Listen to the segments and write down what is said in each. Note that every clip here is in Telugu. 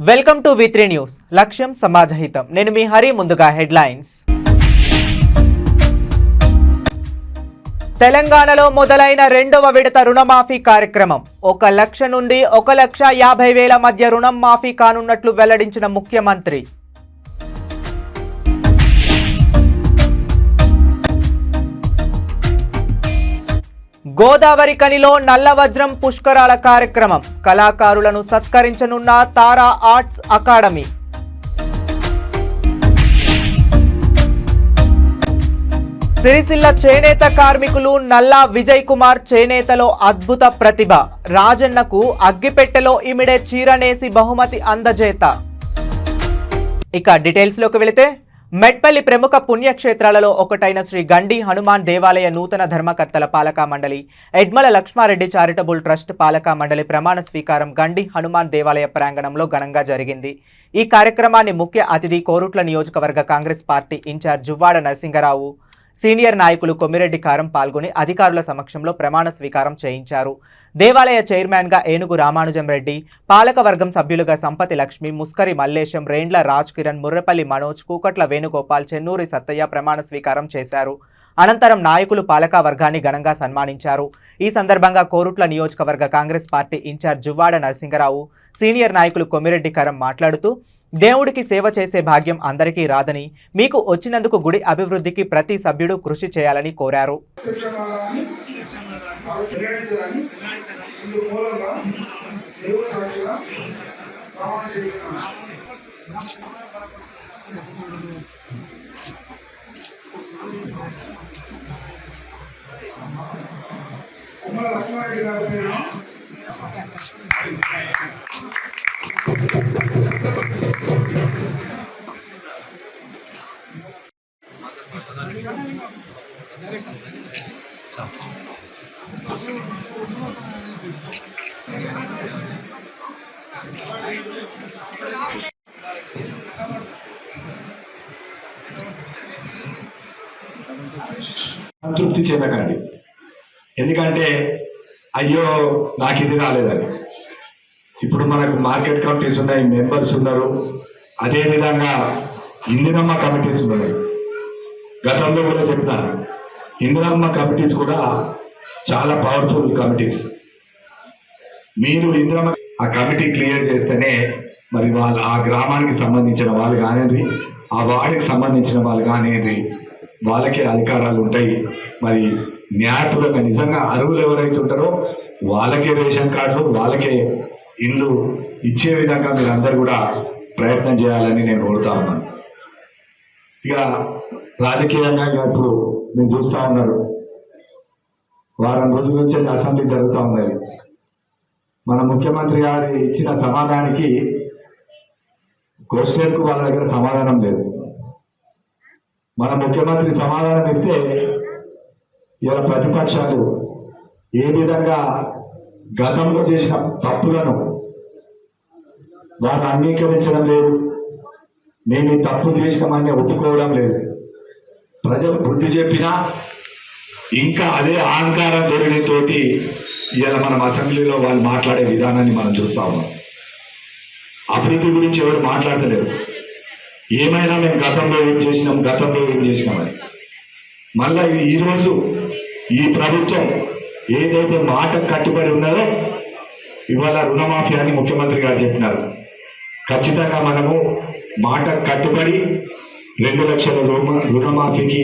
Welcome to V3 news. లక్ష్యం సమాజహితం. నేను మీ హరి. ముందుగా హెడ్లైన్స్. తెలంగాణలో మొదలైన రెండవ విడత రుణమాఫీ కార్యక్రమం 1 లక్ష నుండి 1,50,000 మధ్య రుణం మాఫీ కానున్నట్లు వెల్లడించిన ముఖ్యమంత్రి. గోదావరి కనిలో నల్లవజ్రం పుష్కరాల కార్యక్రమం. కళాకారులను సత్కరించనున్న తారా ఆర్ట్స్ అకాడమీ. సిరిసిల్ల చేనేత కార్మికులు నల్లా విజయ్ కుమార్ చేనేతలో అద్భుత ప్రతిభ. రాజన్నకు అగ్గిపెట్టెలో ఇమిడే చీరనేసి బహుమతి అందజేత. ఇక డీటెయిల్స్ లోకి వెళితే, మెట్పల్లి ప్రముఖ పుణ్యక్షేత్రాలలో ఒకటైన శ్రీ గండి హనుమాన్ దేవాలయ నూతన ధర్మకర్తల పాలకా మండలి, ఎడ్మల లక్ష్మారెడ్డి చారిటబుల్ ట్రస్ట్ పాలకా మండలి ప్రమాణ స్వీకారం గండి హనుమాన్ దేవాలయ ప్రాంగణంలో ఘనంగా జరిగింది. ఈ కార్యక్రమాన్ని ముఖ్య అతిథి కోరుట్ల నియోజకవర్గ Congress party incharge Juvvada Narasingarao, senior నాయకులు కొమ్మిరెడ్డి కారం పాల్గొని అధికారుల సమక్షంలో ప్రమాణ స్వీకారం చేయించారు. దేవాలయ చైర్మన్గా ఏనుగు రామానుజం రెడ్డి, పాలకవర్గం సభ్యులుగా సంపతి లక్ష్మి, ముస్కరి మల్లేశం, రేండ్ల రాజ్ కిరణ్, ముర్రపల్లి మనోజ్, కూకట్ల వేణుగోపాల్, చెన్నూరి సత్తయ్య ప్రమాణ స్వీకారం చేశారు. అనంతరం నాయకులు పాలకా వర్గాన్ని ఘనంగా సన్మానించారు. ఈ సందర్భంగా కోరుట్ల నియోజకవర్గ Congress party incharge Juvvada Narasingarao, senior నాయకులు కొమ్మిరెడ్డి కారం మాట్లాడుతూ, దేవుడికి సేవ చేసే భాగ్యం అందరికీ రాదని, మీకు వచ్చినందుకు గుడి అభివృద్ధికి ప్రతి సభ్యుడు కృషి చేయాలని కోరారు. సంతృప్తి చెందకండి. ఎందుకంటే అయ్యో నాకు ఇది రాలేదని. ఇప్పుడు మనకు మార్కెట్ కమిటీస్ ఉన్నాయి, మెంబర్స్ ఉన్నారు, అదేవిధంగా ఇందిరమ్మ కమిటీస్ ఉన్నాయి. గతంలో కూడా చెప్తాను, ఇందిరమ్మ కమిటీస్ కూడా చాలా పవర్ఫుల్ కమిటీస్. మీరు ఇందిరమ్మ ఆ కమిటీ క్లియర్ చేస్తేనే మరి వాళ్ళు ఆ గ్రామానికి సంబంధించిన వాళ్ళు కానివ్వండి, ఆ వార్డుకి సంబంధించిన వాళ్ళు కానివ్వండి, వాళ్ళకే అధికారాలు ఉంటాయి. మరి న్యాయపూర్వకంగా నిజంగా అర్హులు ఎవరైతే ఉంటారో వాళ్ళకే రేషన్ కార్డులు, వాళ్ళకే ఇల్లు ఇచ్చే విధంగా మీరు అందరు కూడా ప్రయత్నం చేయాలని నేను కోరుతా ఉన్నాను. ఇక రాజకీయంగా ఇప్పుడు మీరు చూస్తూ ఉన్నారు, వారం రోజుల నుంచి అసెంబ్లీ జరుగుతూ ఉన్నది. మన ముఖ్యమంత్రి గారు ఇచ్చిన సమాధానానికి క్వశ్చన్కు వాళ్ళ దగ్గర సమాధానం లేదు. మన ముఖ్యమంత్రి సమాధానం ఇస్తే ఇలా ప్రతిపక్షాలు ఏ విధంగా గతంలో చేసిన తప్పులను వారు అంగీకరించడం లేదు, మేము ఈ తప్పు చేసినామని ఒప్పుకోవడం లేదు. ప్రజలు బుద్ధి చెప్పినా ఇంకా అదే అహంకారం ధోరణితోటి ఇలా మనం అసెంబ్లీలో వాళ్ళు మాట్లాడే విధానాన్ని మనం చూస్తా ఉన్నాం. అభివృద్ధి గురించి ఎవరు మాట్లాడలేరు. ఏమైనా మేము గతంలో ఏం చేసినామని. మళ్ళీ ఈరోజు ఈ ప్రభుత్వం ఏదైతే మాట కట్టుబడి ఉన్నదో, ఇవాళ రుణమాఫీ అని ముఖ్యమంత్రి గారు చెప్పినారు. ఖచ్చితంగా మనము మాట కట్టుబడి 2 లక్షల రుణమాఫీకి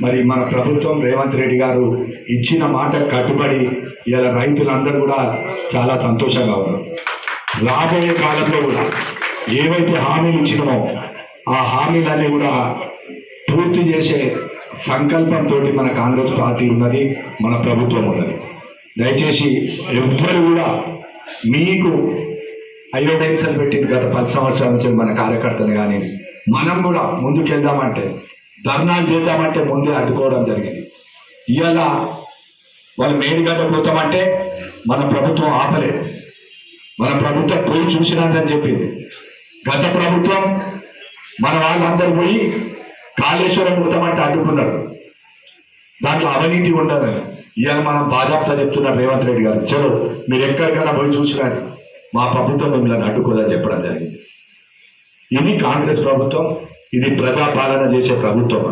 మరి మన ప్రభుత్వం రేవంత్ రెడ్డి గారు ఇచ్చిన మాట కట్టుబడి ఇలా రైతులందరూ కూడా చాలా సంతోషంగా ఉన్నారు. రాబోయే కాలంలో కూడా ఏవైతే హామీలు ఇచ్చినామో ఆ హామీలన్నీ కూడా పూర్తి చేసే సంకల్పంతో మన కాంగ్రెస్ పార్టీ ఉన్నది, మన ప్రభుత్వం ఉన్నది. దయచేసి ఎవ్వరు కూడా మీకు అయోడైన్సలు పెట్టింది గత 10 సంవత్సరాల నుంచి మన కార్యకర్తలు కానీ మనం కూడా ముందుకెళ్దామంటే, ధర్నాలు చేద్దామంటే ముందే అడ్డుకోవడం జరిగింది. ఇవాళ వాళ్ళు మేడిగడ్డ పోతామంటే మన ప్రభుత్వం ఆపలేదు. మన ప్రభుత్వం పోయి చూసినాదని చెప్పింది. గత ప్రభుత్వం మన వాళ్ళందరూ పోయి కాళేశ్వరం పోతామంటే అడ్డుకున్నారు. దాంట్లో అవినీతి ఉండదని ఇవాళ మనం బాజాప్తా చెప్తున్నారు రేవంత్ రెడ్డి గారు. చలో మీరు ఎక్కడికైనా పోయి చూసినారు, మా ప్రభుత్వం మిమ్మల్ని అడ్డుకోదని చెప్పడం జరిగింది. ఇది కాంగ్రెస్ ప్రభుత్వం, ఇది ప్రజాపాలన చేసే ప్రభుత్వం.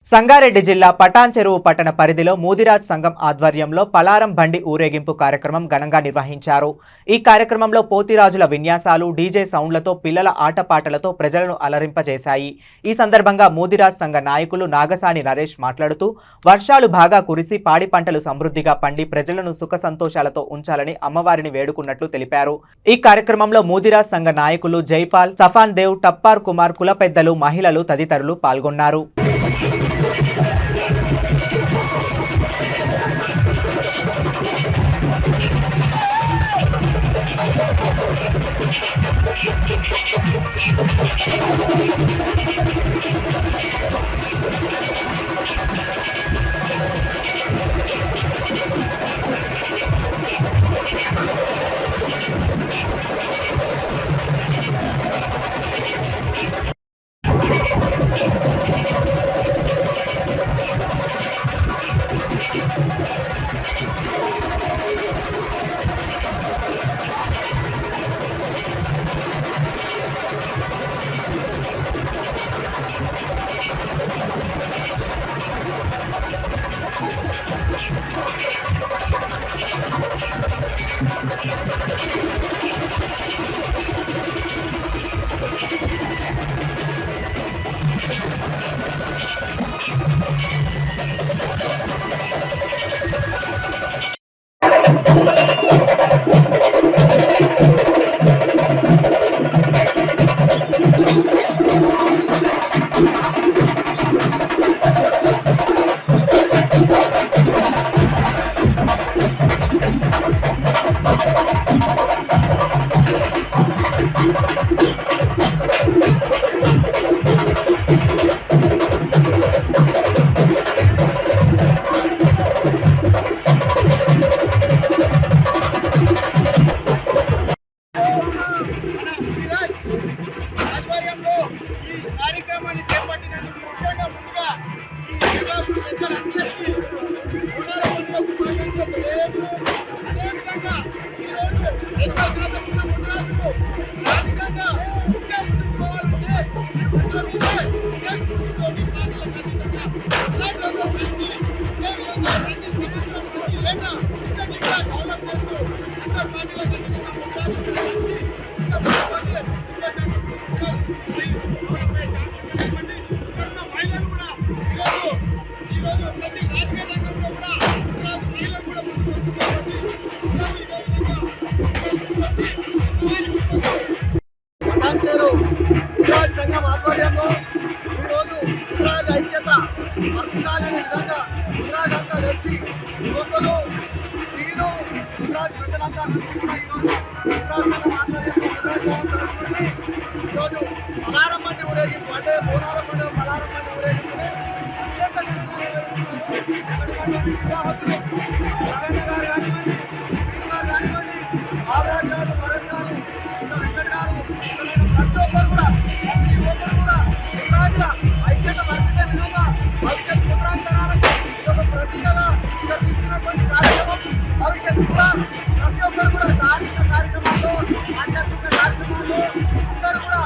సంగారెడ్డి జిల్లా పటాన్ చెరువు పట్టణ పరిధిలో మూదిరాజ్ సంఘం ఆధ్వర్యంలో పలారం బండి ఊరేగింపు కార్యక్రమం ఘనంగా నిర్వహించారు. ఈ కార్యక్రమంలో పోతిరాజుల విన్యాసాలు, డీజే సౌండ్లతో, పిల్లల ఆటపాటలతో ప్రజలను అలరింపజేశాయి. ఈ సందర్భంగా మూదిరాజ్ సంఘ నాయకులు నాగసాని నరేష్ మాట్లాడుతూ, వర్షాలు బాగా కురిసి పాడి పంటలు సమృద్ధిగా పండి ప్రజలను సుఖ సంతోషాలతో ఉంచాలని అమ్మవారిని వేడుకున్నట్లు తెలిపారు. ఈ కార్యక్రమంలో మూదిరాజ్ సంఘ నాయకులు జైపాల్, సఫాన్ దేవ్, టప్పార్ కుమార్, కుల పెద్దలు, మహిళలు తదితరులు పాల్గొన్నారు. సంఘం ఆధ్వర్యంలో ఈరోజు గుజరాత్ ఐక్యత వర్తిల్లాలనే విధంగా గుజరాత్ అంతా కలిసి యువకులు, స్త్రీలు, గుజరాత్ ప్రజలంతా కలిసి కూడా ఈరోజు గుజరాత్ సంఘం ఆధ్వర్యంలో గుజరాత్ భవన్ తరఫున ఈరోజు పలారం బండి ఊరేగింపు అంటే బోనాల పండుగ పలారం బండి ఊరేగింపుని అత్యంత ఘనంగా నిర్వహిస్తున్నారు. నిర్వాహకులు రవీంద్ర గారు కానివ్వండి, శ్రీను గారు కానివ్వండి, బాలరాజ్ గారు, భరత్ గారు, వెంకట్ గారు, ప్రతి ఒక్కరు కూడా ప్రతి ఒక్కరు కూడా గుజరాత్ల ఐక్యత వర్తిల్లే విధంగా భవిష్యత్ గుజరాత్ తరాలకు ఒక ప్రతిగా ఇక్కడ తీసుకున్నటువంటి కార్యక్రమం భవిష్యత్తు కూడా ప్రతి ఒక్కరు కూడా ధార్మిక కార్యక్రమాల్లో, ఆధ్యాత్మిక కార్యక్రమాల్లో అందరూ కూడా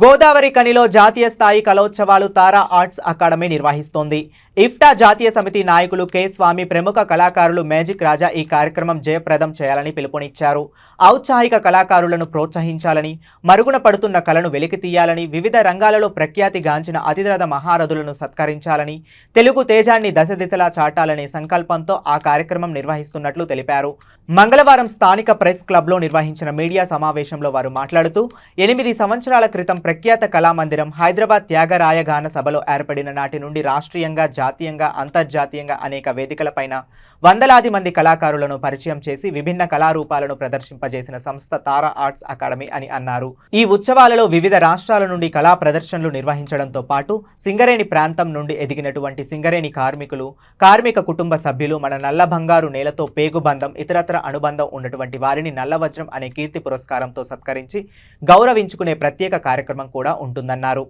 గోదావరి కనిలో జాతీయ స్థాయి కళోత్సవాలు తారా ఆర్ట్స్ అకాడమీ నిర్వహిస్తోంది. ఇఫ్టా జాతీయ సమితి నాయకులు కె స్వామి, ప్రముఖ కళాకారులు మేజిక్ రాజా ఈ కార్యక్రమం జయప్రదం చేయాలని పిలుపునిచ్చారు. ఔత్సాహిక కళాకారులను ప్రోత్సహించాలని, మరుగున పడుతున్న కళను వెలికితీయాలని, వివిధ రంగాలలో ప్రఖ్యాతిగాంచిన అతిరథ మహారథులను సత్కరించాలని, తెలుగు తేజాన్ని దశదిశలా చాటాలనే సంకల్పంతో ఆ కార్యక్రమం నిర్వహిస్తున్నట్లు తెలిపారు. మంగళవారం స్థానిక ప్రెస్ క్లబ్లో నిర్వహించిన మీడియా సమావేశంలో వారు మాట్లాడుతూ, 8 సంవత్సరాల క్రితం ప్రఖ్యాత కళామందిరం హైదరాబాద్ త్యాగరాయ గాన సభలో ఏర్పడిన నాటి నుండి రాష్ట్రీయంగా, జాతీయంగా, అంతర్జాతీయంగా అనేక వేదికలపైన వందలాది మంది కళాకారులను పరిచయం చేసి విభిన్న కళారూపాలను ప్రదర్శింపజేసిన సంస్థ తారా ఆర్ట్స్ అకాడమీ అని అన్నారు. ఈ ఉత్సవాలలో వివిధ రాష్ట్రాల నుండి కళా ప్రదర్శనలు నిర్వహించడంతో పాటు సింగరేణి ప్రాంతం నుండి ఎదిగినటువంటి సింగరేణి కార్మికులు, కార్మిక కుటుంబ సభ్యులు, మన నల్ల బంగారు నేలతో పేగుబంధం, ఇతరత్ర అనుబంధం ఉన్నటువంటి వారిని నల్లవజ్రం అనే కీర్తి పురస్కారంతో సత్కరించి గౌరవించుకునే ప్రత్యేక కార్యక్రమం కూడా ఉంటుందన్నారు.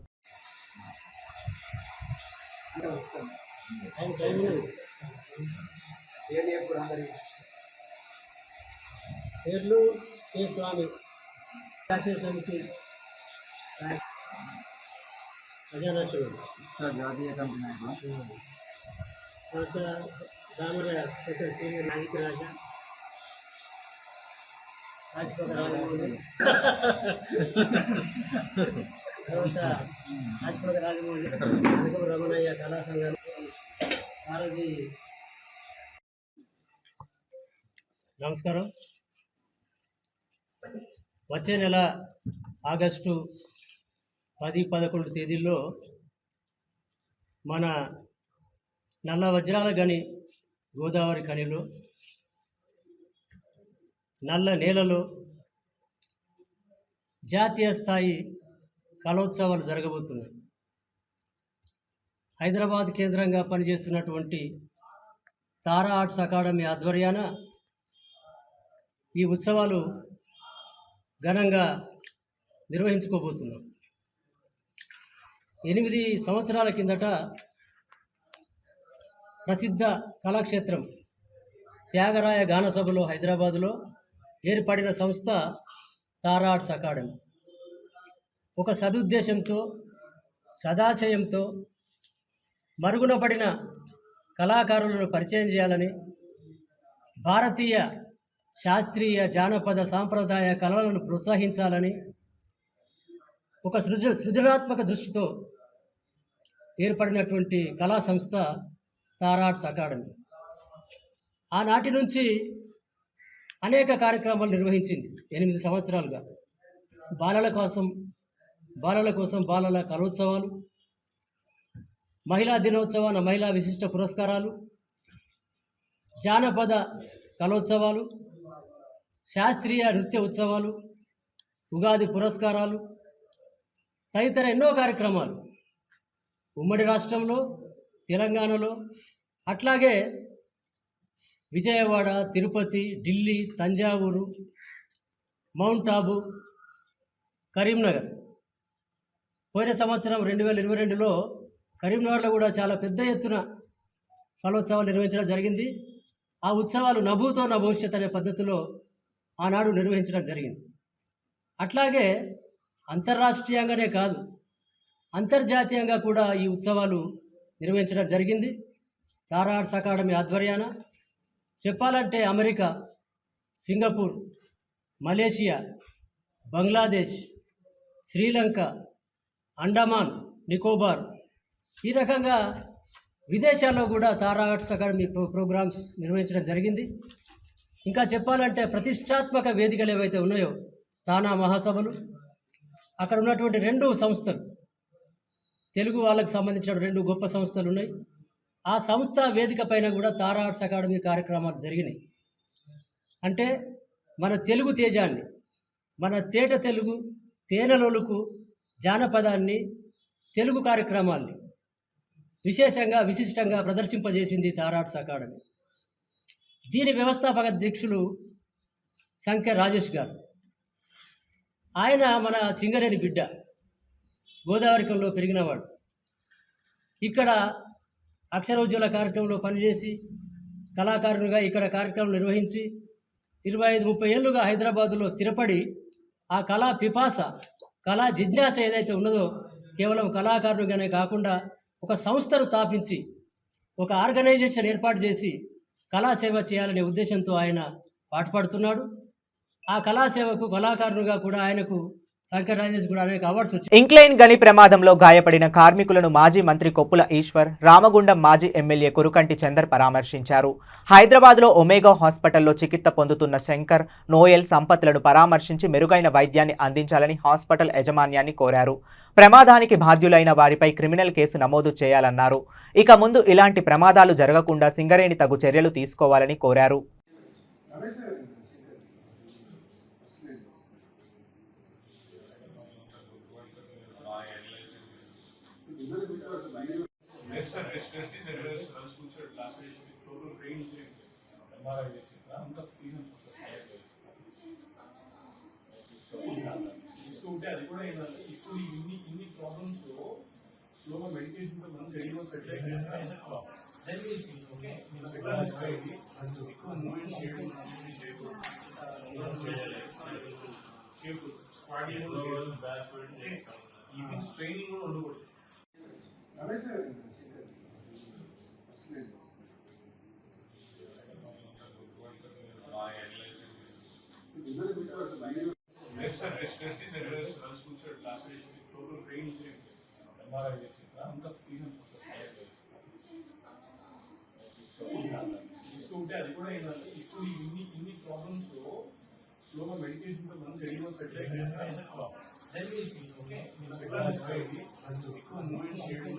పేర్లు కె స్వామి, జాతీయ సమితి ప్రజానాయకుడు, తర్వాత రామరాయ సెక్రటరీ సీనియర్ నాయక రాజా, రాజపద రాజమౌళి, తర్వాత రాజపద రాజమౌళి, అనుగమ రమణయ్య కళా సంఘం, సారథి. నమస్కారం. వచ్చే నెల ఆగస్టు 10-11 తేదీల్లో మన నల్ల వజ్రాల గని గోదావరి ఖనిలో నల్ల నేలలో జాతీయ స్థాయి కళోత్సవాలు జరగబోతున్నాయి. హైదరాబాద్ కేంద్రంగా పనిచేస్తున్నటువంటి తారా ఆర్ట్స్ అకాడమీ ఆధ్వర్యాన ఈ ఉత్సవాలు ఘనంగా నిర్వహించుకోబోతున్నాం. 8 సంవత్సరాల కిందట ప్రసిద్ధ కళాక్షేత్రం త్యాగరాయ గానసభలో హైదరాబాదులో ఏర్పడిన సంస్థ తారా ఆర్ట్స్ అకాడమీ. ఒక సదుద్దేశంతో, సదాశయంతో మరుగున పడిన కళాకారులను పరిచయం చేయాలని, భారతీయ శాస్త్రీయ జానపద సాంప్రదాయ కళలను ప్రోత్సహించాలని ఒక సృజనాత్మక దృష్టితో ఏర్పడినటువంటి కళా సంస్థ తారా ఆర్ట్స్ అకాడమీ. ఆనాటి నుంచి అనేక కార్యక్రమాలు నిర్వహించింది 8 సంవత్సరాలుగా. బాలల కోసం బాలల కళోత్సవాలు, మహిళా దినోత్సవాన మహిళా విశిష్ట పురస్కారాలు, జానపద కళోత్సవాలు, శాస్త్రీయ నృత్య ఉత్సవాలు, ఉగాది పురస్కారాలు, తదితర ఎన్నో కార్యక్రమాలు ఉమ్మడి రాష్ట్రంలో, తెలంగాణలో, అట్లాగే విజయవాడ, తిరుపతి, ఢిల్లీ, తంజావూరు, మౌంట్ ఆబు, కరీంనగర్. పోయిన సంవత్సరం 2022లో కరీంనగర్లో కూడా చాలా పెద్ద ఎత్తున కళోత్సవాలు నిర్వహించడం జరిగింది. ఆ ఉత్సవాలు నభూతో నా భవిష్యత్ అనే పద్ధతిలో ఆనాడు నిర్వహించడం జరిగింది. అట్లాగే అంతర్రాష్ట్రీయంగానే కాదు, అంతర్జాతీయంగా కూడా ఈ ఉత్సవాలు నిర్వహించడం జరిగింది తారా ఆర్ట్స్ అకాడమీ ఆధ్వర్యాన. చెప్పాలంటే America, Singapore, Malaysia, Bangladesh, Sri Lanka, Andaman Nicobar, ఈ రకంగా విదేశాల్లో కూడా తారా ఆర్ట్స్ అకాడమీ ప్రోగ్రామ్స్ నిర్వహించడం జరిగింది. ఇంకా చెప్పాలంటే ప్రతిష్టాత్మక వేదికలు ఏవైతే ఉన్నాయో, తానా మహాసభలు, అక్కడ ఉన్నటువంటి 2 సంస్థలు, తెలుగు వాళ్ళకు సంబంధించిన 2 గొప్ప సంస్థలు ఉన్నాయి. ఆ సంస్థ వేదిక పైన కూడా తారా ఆర్ట్స్ అకాడమీ కార్యక్రమాలు జరిగినాయి. అంటే మన తెలుగు తేజాన్ని, మన తేట తెలుగు, తేనెలొలుకు జానపదాన్ని, తెలుగు కార్యక్రమాల్ని విశిష్టంగా ప్రదర్శింపజేసింది తారా ఆర్ట్స్ అకాడమీ. దీని వ్యవస్థాపక అధ్యక్షులు శంకర్ రాజేష్ గారు. ఆయన మన సింగరేణి బిడ్డ, గోదావరికంలో పెరిగినవాడు. ఇక్కడ అక్షరోజ్వల కార్యక్రమంలో పనిచేసి కళాకారునిగా ఇక్కడ కార్యక్రమం నిర్వహించి 25-30 ఏళ్ళుగా హైదరాబాదులో స్థిరపడి ఆ కళా పిపాస, కళా జిజ్ఞాస ఏదైతే ఉన్నదో కేవలం కళాకారునిగానే కాకుండా ఒక సంస్థను స్థాపించి ఒక ఆర్గనైజేషన్ ఏర్పాటు చేసి కళాసేవ చేయాలనే ఉద్దేశంతో ఆయన పాటుపడుతున్నాడు. ఆ కళాసేవకు కళాకారునిగా కూడా ఆయనకు శంకర్ రాజేష్ కూడా అనేక అవార్డ్స్ వచ్చాయి. ఇంక్లైన్ గని ప్రమాదంలో గాయపడిన కార్మికులను మాజీ మంత్రి కొప్పుల ఈశ్వర్, రామగుండం మాజీ ఎమ్మెల్యే కురుకంటి చందర్ పరామర్శించారు. హైదరాబాద్లో ఒమేగా హాస్పిటల్లో చికిత్స పొందుతున్న శంకర్, నోయల్, సంపత్లను పరామర్శించి మెరుగైన వైద్యాన్ని అందించాలని హాస్పిటల్ యాజమాన్యాన్ని కోరారు. ప్రమాదానికి బాధ్యులైన వారిపై క్రిమినల్ కేసు నమోదు చేయాలన్నారు. ఇక ముందు ఇలాంటి ప్రమాదాలు జరగకుండా సింగరేణి తగు చర్యలు తీసుకోవాలని కోరారు. తీసుకుంటే అది కూడా ఏంటంటే ఇప్పుడు ఇన్ని ప్రాబ్లమ్స్ లో Slow meditation to once ready was set like then we see okay ఎక్కువ మూమెంట్ చేయడం కేర్ఫుల్ స్క్వాట్ ఈవినింగ్ ట్రైనింగ్ కూడా ఉండకూడదు అదే sir Rest is errors, suicide, laceration, total brain injury, MRI చేసి అంతా ఫీజన్ తీసుకుంటే అది కూడా ఏంటంటే ఇప్పుడు ఇన్ని ప్రాబ్లమ్స్ లో స్లోగా మెడిటేషన్ తో మనసు ready was set like then we see okay ఎక్కువ మూమెంట్ చేయడం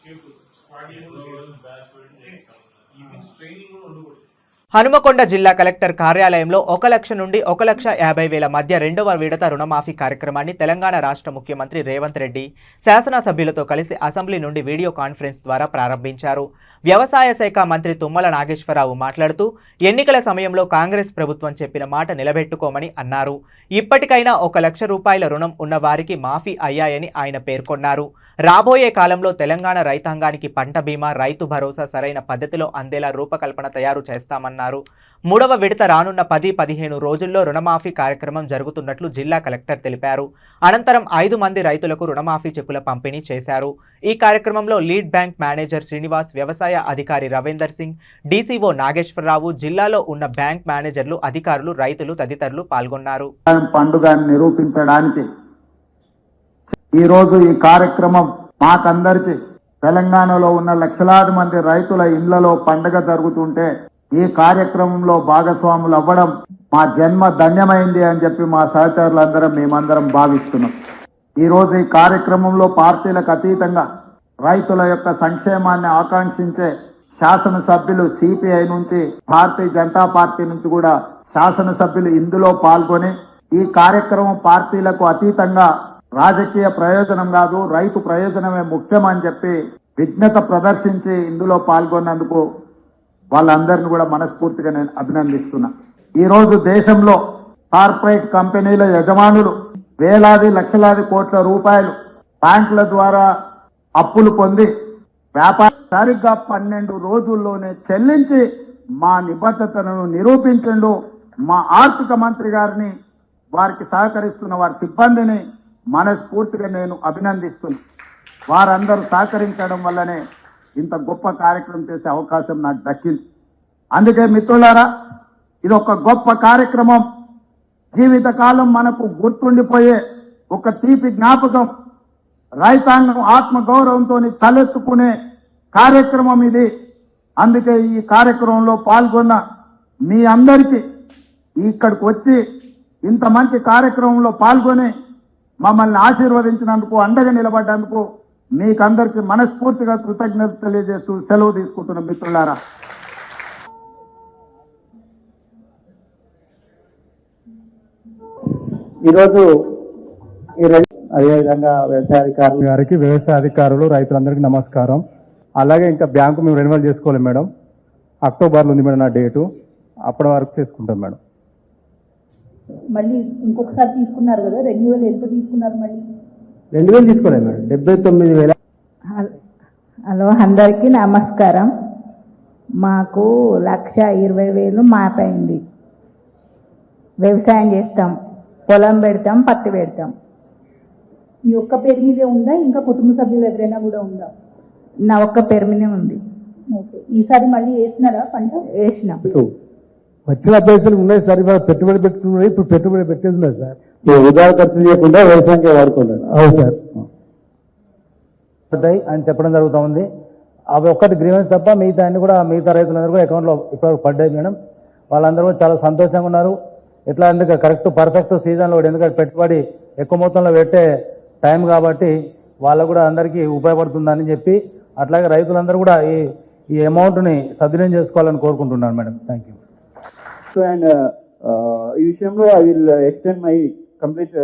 కేర్ఫుల్ స్క్వాట్ ఈవినింగ్ ట్రైనింగ్ కూడా ఉండకూడదు. హనుమకొండ జిల్లా కలెక్టర్ కార్యాలయంలో 1 లక్ష నుండి 1,50,000 మధ్య రెండవ విడత రుణమాఫీ కార్యక్రమాన్ని తెలంగాణ రాష్ట్ర ముఖ్యమంత్రి రేవంత్ రెడ్డి శాసనసభ్యులతో కలిసి అసెంబ్లీ నుండి వీడియో కాన్ఫరెన్స్ ద్వారా ప్రారంభించారు. వ్యవసాయ శాఖ మంత్రి తుమ్మల నాగేశ్వరరావు మాట్లాడుతూ ఎన్నికల సమయంలో కాంగ్రెస్ ప్రభుత్వం చెప్పిన మాట నిలబెట్టుకోమని అన్నారు. ఇప్పటికైనా 1 లక్ష రూపాయల రుణం ఉన్న వారికి మాఫీ అయ్యాయని ఆయన పేర్కొన్నారు. రాబోయే కాలంలో తెలంగాణ రైతాంగానికి పంట బీమా, రైతు భరోసా సరైన పద్ధతిలో అందేలా రూపకల్పన తయారు చేస్తామన్నారు. 3వ విడత రానున్న 10-15 రోజుల్లో రుణమాఫీ కార్యక్రమం జరుగుతున్నట్లు జిల్లా కలెక్టర్ తెలిపారు. అనంతరం 5 మంది రైతులకు రుణమాఫీ చెక్కుల పంపిణీ చేశారు. ఈ కార్యక్రమంలో లీడ్ బ్యాంక్ మేనేజర్ శ్రీనివాస్, వ్యవసాయ అధికారి రవీందర్ సింగ్, డీసీఓ నాగేశ్వరరావు, జిల్లాలో ఉన్న బ్యాంక్ మేనేజర్లు, అధికారులు, రైతులు తదితరులు పాల్గొన్నారు. పండుగను నిరూపించడానికి ఈరోజు ఈ కార్యక్రమం మాకందరికి తెలంగాణలో ఉన్న లక్షలాది మంది రైతుల ఇళ్లలో పండుగ జరుగుతుంటే ఈ కార్యక్రమంలో భాగస్వాములు అవ్వడం మా జన్మ ధన్యమైంది అని చెప్పి మా సహచరులందరం మేమందరం భావిస్తున్నాం. ఈరోజు ఈ కార్యక్రమంలో పార్టీలకు అతీతంగా రైతుల యొక్క సంక్షేమాన్ని ఆకాంక్షించే శాసనసభ్యులు సిపిఐ నుంచి, భారతీయ జనతా పార్టీ నుంచి కూడా శాసనసభ్యులు ఇందులో పాల్గొని ఈ కార్యక్రమం పార్టీలకు అతీతంగా రాజకీయ ప్రయోజనం కాదు, రైతు ప్రయోజనమే ముఖ్యమని చెప్పి విజ్ఞత ప్రదర్శించి ఇందులో పాల్గొన్నందుకు వాళ్ళందరినీ కూడా మనస్ఫూర్తిగా నేను అభినందిస్తున్నా. ఈ రోజు దేశంలో కార్పొరేట్ కంపెనీల యజమానులు వేలాది లక్షలాది కోట్ల రూపాయలు బ్యాంకుల ద్వారా అప్పులు పొంది వ్యాపారం సరిగ్గా 12 రోజుల్లోనే చెల్లించి మా నిబద్ధతను నిరూపించండు. మా ఆర్థిక మంత్రి గారిని, వారికి సహకరిస్తున్న వారి సిబ్బందిని మనస్ఫూర్తిగా నేను అభినందిస్తున్నా. వారందరూ సహకరించడం వల్లనే ఇంత గొప్ప కార్యక్రమం చేసే అవకాశం నాకు దక్కింది. అందుకే మిత్రులారా, ఇది ఒక గొప్ప కార్యక్రమం. జీవితకాలం మనకు గుర్తుండిపోయే ఒక తీపి జ్ఞాపకం. రైతాంగం ఆత్మగౌరవంతో తలెత్తుకునే కార్యక్రమం ఇది. అందుకే ఈ కార్యక్రమంలో పాల్గొన్న మీ అందరికీ, ఇక్కడికి వచ్చి ఇంత మంచి కార్యక్రమంలో పాల్గొని మమ్మల్ని ఆశీర్వదించినందుకు, అండగా నిలబడ్డందుకు మీకందరికీ మనస్ఫూర్తిగా కృతజ్ఞతలు తెలియజేస్తూ సెలవు తీసుకుంటున్న మిత్రులారా. ఈరోజు అదేవిధంగా వ్యవసాయ అధికారులు గారికి, వ్యవసాయ అధికారులు, రైతులందరికీ నమస్కారం. అలాగే ఇంకా బ్యాంకు మేము రెన్యువల్ చేసుకోవాలి మేడం. అక్టోబర్లో ఉంది మేడం నా డేటు. అప్పటి వరకు చేసుకుంటాం మేడం. మళ్ళీ ఇంకొకసారి తీసుకున్నారు కదా, రెన్యువల్ ఎంత తీసుకున్నారు? మళ్ళీ 2000 తీసుకోలేదు మేడం, 79,000. హలో, అందరికీ నమస్కారం. మాకు 1,20,000 మాపైంది. వ్యవసాయం చేస్తాం, పొలం పెడతాం, పత్తి పెడతాం. మీ ఒక్క పేరు మీదే ఉందా, ఇంకా కుటుంబ సభ్యులు ఎవరైనా కూడా ఉందా? నా ఒక్క పేరు మీదే ఉంది. ఓకే, ఈసారి మళ్ళీ వేసినారా పంట? వేసినాం. వచ్చిన పైసలు ఉన్నాయి సార్, ఇవాళ పెట్టుబడి పెట్టుకున్నాయి. ఇప్పుడు పెట్టుబడి పెట్టేది లేదు సార్. వృధా ఖర్చు చేయకుండా వ్యవసాయంగా వాడుకున్నాడు. అవును సార్ అని చెప్పడం జరుగుతూ ఉంది. అవి ఒక్కటి గ్రీవెన్స్ తప్ప మిగతా అన్ని కూడా, మిగతా రైతులందరూ కూడా అకౌంట్లో ఇప్పుడు పడ్డాయి మేడం. వాళ్ళందరూ కూడా చాలా సంతోషంగా ఉన్నారు. ఎట్లా అంటే కరెక్ట్ పర్ఫెక్ట్ సీజన్లో, ఎందుకంటే పెట్టుబడి ఎక్కువ మొత్తంలో పెట్టే టైం కాబట్టి వాళ్ళకు కూడా అందరికీ ఉపయోగపడుతుందని చెప్పి, అట్లాగే రైతులందరూ కూడా ఈ అమౌంట్ని సద్వినియోగం చేసుకోవాలని కోరుకుంటున్నాను మేడం. Thank you. And ఈ విషయంలో I will extend my complete,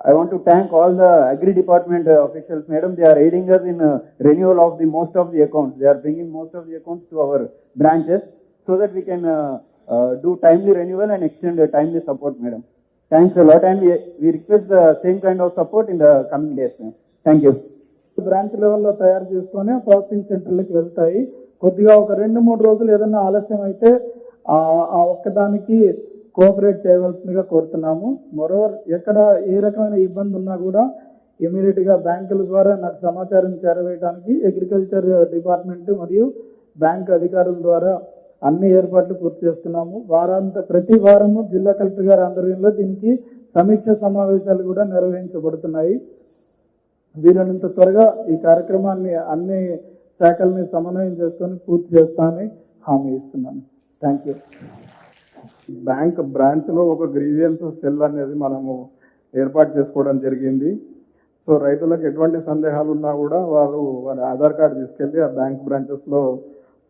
I want to thank all the agri department officials, madam. They are aiding us in renewal of the most of the accounts. They are bringing most of the accounts to our branches so that we can do timely renewal and extend timely support, madam. Thanks a lot, and we request the same kind of support in the coming days. Thank you. Branch లెవెల్లో తయారు చేసుకొని ప్రాసెసింగ్ సెంటర్లకు వెళ్తాయి. కొద్దిగా ఒక 2-3 రోజులు ఏదైనా ఆలస్యం అయితే ఆ ఒక్కదానికి కోఆపరేట్ చేయవలసిందిగా కోరుతున్నాము. మరోవర్ ఎక్కడ ఏ రకమైన ఇబ్బంది ఉన్నా కూడా ఇమీడియట్ గా బ్యాంకుల ద్వారా నాకు సమాచారం చేరవేయడానికి అగ్రికల్చర్ డిపార్ట్మెంట్ మరియు బ్యాంక్ అధికారుల ద్వారా అన్ని ఏర్పాట్లు పూర్తి చేస్తున్నాము. ప్రతి వారము జిల్లా కలెక్టర్ గారి ఆధ్వర్యంలో దీనికి సమీక్ష సమావేశాలు కూడా నిర్వహించబడుతున్నాయి. వీలైనంత త్వరగా ఈ కార్యక్రమాన్ని అన్ని శాఖల్ని సమన్వయం చేసుకొని పూర్తి చేస్తానని హామీ ఇస్తున్నాను. Thank you. బ్యాంక్ బ్రాంచ్ లో ఒక గ్రీవియన్స్ సెల్ అనేది మనము ఏర్పాటు చేసుకోవడం జరిగింది. సో రైతులకు ఎటువంటి సందేహాలు ఉన్నా కూడా వారి ఆధార్ కార్డు తీసుకెళ్లి ఆ బ్యాంక్ బ్రాంచెస్ లో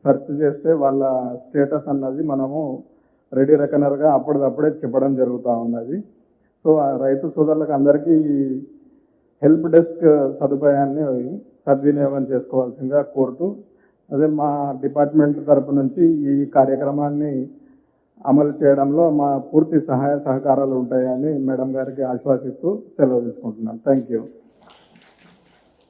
సెర్చ్ చేస్తే వాళ్ళ స్టేటస్ అన్నది మనము రెడీ రెకనర్గా అప్పటిదప్పుడే చెప్పడం జరుగుతూ ఉన్నది. సో ఆ రైతు సోదరులకు అందరికీ హెల్ప్ డెస్క్ సదుపాయాన్ని సద్వినియోగం చేసుకోవాల్సిందిగా కోరుతూ, అదే మా డిపార్ట్మెంట్ తరపు నుంచి ఈ కార్యక్రమాన్ని అమలు చేయడంలో మా పూర్తి సహాయ సహకారాలు ఉంటాయని మేడం గారికి ఆశ్వాసిస్తూ సెలవు తీసుకుంటున్నాను. Thank you.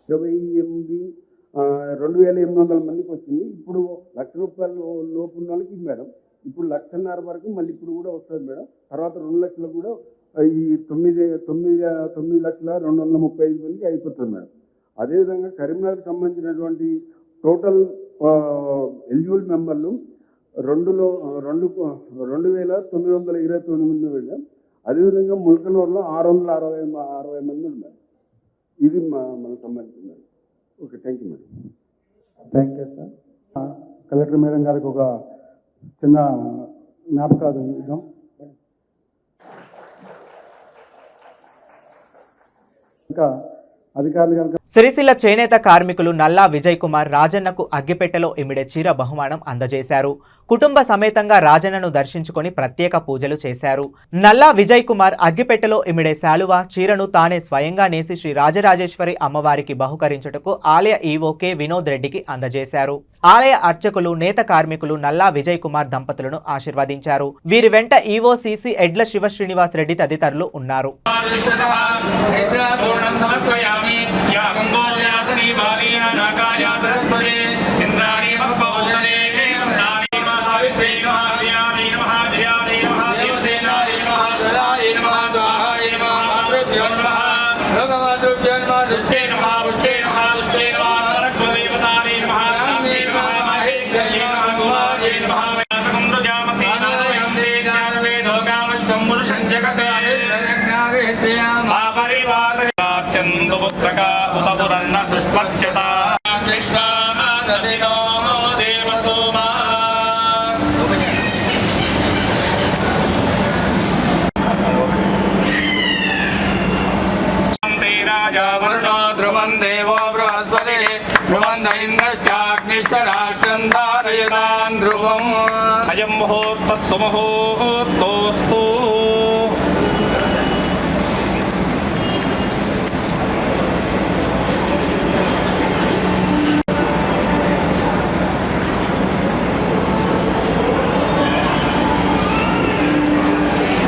28,2,800 మందికి వచ్చింది. ఇప్పుడు ₹1,00,000 లోపు ఉన్న వాళ్ళకి మేడం ఇప్పుడు 1,50,000 వరకు మళ్ళీ ఇప్పుడు కూడా వస్తుంది మేడం. తర్వాత 2 లక్షలు కూడా ఈ 9,235 మందికి అయిపోతుంది మేడం. అదేవిధంగా కరీంనగర్కి సంబంధించినటువంటి టోటల్ ఎలిజిబుల్ మెంబర్లు 2,929 మంది మేడం. అదేవిధంగా ముల్కనూరులో 660 మంది ఉన్నారు. ఇది మనకు సంబంధించింది. Okay, thank you madam. Thank you sir. Collector madam గారికి ఒక చిన్న జ్ఞాపకాలు ఇద్దాం. ఇంకా అధికారులు కనుక సిరిసిల్ల చేనేత కార్మికులు నల్లా విజయ్ కుమార్ రాజన్నకు అగ్గిపెట్టెలో ఇమిడే చీర బహుమానం అందజేశారు. కుటుంబ సమేతంగా రాజన్నను దర్శించుకొని ప్రత్యేక పూజలు చేశారు. నల్లా విజయ్ కుమార్ అగ్గిపెట్టెలో ఇమిడే శాలువా చీరను తానే స్వయంగా నేసి శ్రీ రాజరాజేశ్వరి అమ్మవారికి బహుకరించుటకు ఆలయ ఈవో కె వినోద్ రెడ్డికి అందజేశారు. ఆలయ అర్చకులు నేత కార్మికులు నల్లా విజయ్ కుమార్ దంపతులను ఆశీర్వదించారు. వీరి వెంట ఈవో సిసి ఎడ్ల శివ శ్రీనివాస్ రెడ్డి తదితరులు ఉన్నారు. అయం ముహూర్త సుముహూర్తోస్తు.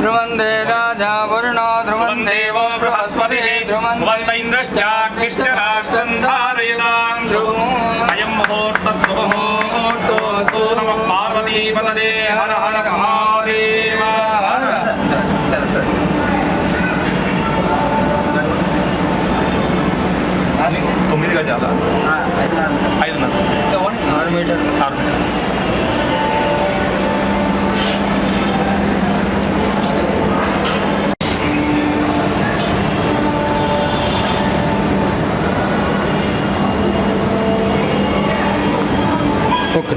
ధ్రువందే రాజా వరుణో ధ్రువం దేవో బృహస్పతి ధ్రువంత ఇంద్రశ్చాగ్నిశ్చ రాష్ట్రం ధారయతాం ధ్రువం. అయం ముహూర్త సుముహూర్తోస్తు. నమః పార్వతీపతదే హర హర మహాదేవ. తొమ్మిదిగా చాలా 5 మీటర్. ఓకే.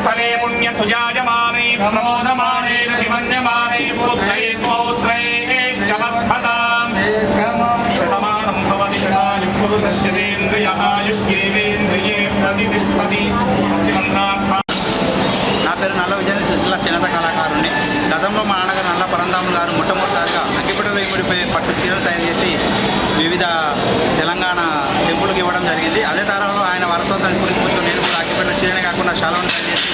స్థలే పుణ్య సుజాయమానే ప్రమోదమానే విమన్యమానే పుత్రైః పౌత్రైశ్చ వర్ధతాం శతమానం భవతి శతాయుః పురుషస్యేంద్రియాయుష్యేంద్రియే ప్రతిష్టతి ప్రతిమంత్రార్థ. నా పేరు నల్ల విజయ సుశీల చేనేత కళాకారుని. గతంలో మా నాన్నగారు నల్ల పరంధాములు గారు మొట్టమొదటిసారిగా అగ్గిపెట్టెలో ఇమిడిపోయి పట్టు చీరలు తయారు చేసి వివిధ తెలంగాణ టెంపుల్కి ఇవ్వడం జరిగింది. అదే తరంలో ఆయన వారసత్వాన్ని పురిపుచ్చుకొని నేను కూడా అగ్గిపెట్టెల చీరనే కాకుండా శాలను తయారు చేసి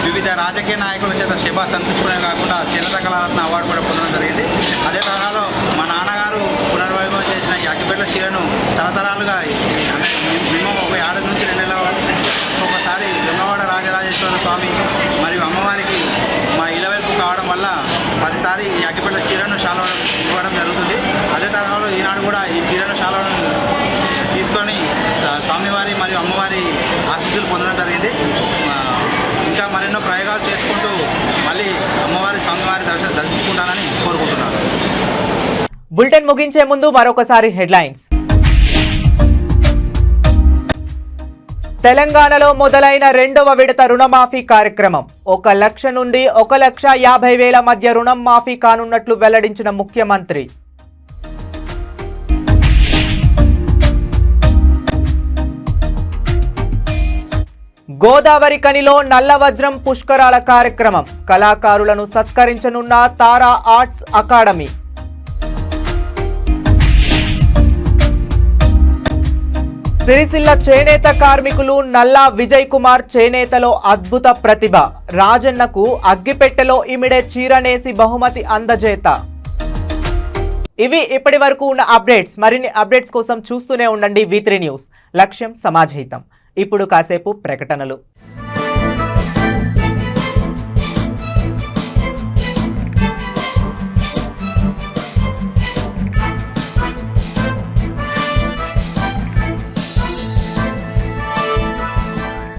వివిధ రాజకీయ నాయకుల చేత శభాస్ అనిపించుకునే కాకుండా చేనేత కళారత్న అవార్డు కూడా పొందడం జరిగింది. అదే తరహాలో మా నాన్నగారు పునర్వైభవం చేసిన ఈ అగ్గిపెట్టెల చీరను తరతరాలుగా మినిమం ఒక 6 నుంచి 2 నెలల ఒకసారి వెమ్మవాడ రాజరాజేశ్వర స్వామి మరియు అమ్మవారికి మా ఇలవైపు కావడం వల్ల 10 సారి ఈ అగ్గిపెట్టెల చీరను శాలను ఇవ్వడం జరుగుతుంది. అదే తరహాలో ఈనాడు కూడా ఈ చీరను శాలను తీసుకొని స్వామివారి మరియు అమ్మవారి ఆశీస్సులు పొందడం జరిగింది. ఇంకా మరెన్నో ప్రయోగాలు చేసుకుంటూ మళ్ళీ అమ్మవారి స్వామివారి దర్శించుకుంటానని కోరుకుంటున్నాను. బులెటిన్ ముగించే ముందు మరొకసారి హెడ్లైన్స్. తెలంగాణలో మొదలైన 2వ విడత రుణమాఫీ కార్యక్రమం 1 లక్ష నుండి 1,50,000 మధ్య రుణం మాఫీ కానున్నట్లు వెల్లడించిన ముఖ్యమంత్రి. గోదావరి కనిలో నల్ల వజ్రం పుష్కరాల కార్యక్రమం కళాకారులను సత్కరించనున్న తారా ఆర్ట్స్ అకాడమీ. సిరిసిల్ల చేనేత కార్మికులు నల్లా విజయ్ కుమార్ చేనేతలో అద్భుత ప్రతిభ రాజన్నకు అగ్గిపెట్టెలో ఇమిడే చీరనేసి బహుమతి అందజేత. ఇవి ఇప్పటి వరకు ఉన్న అప్డేట్స్. మరిన్ని అప్డేట్స్ కోసం చూస్తూనే ఉండండి V3 న్యూస్. లక్ష్యం సమాజహితం. ఇప్పుడు కాసేపు ప్రకటనలు.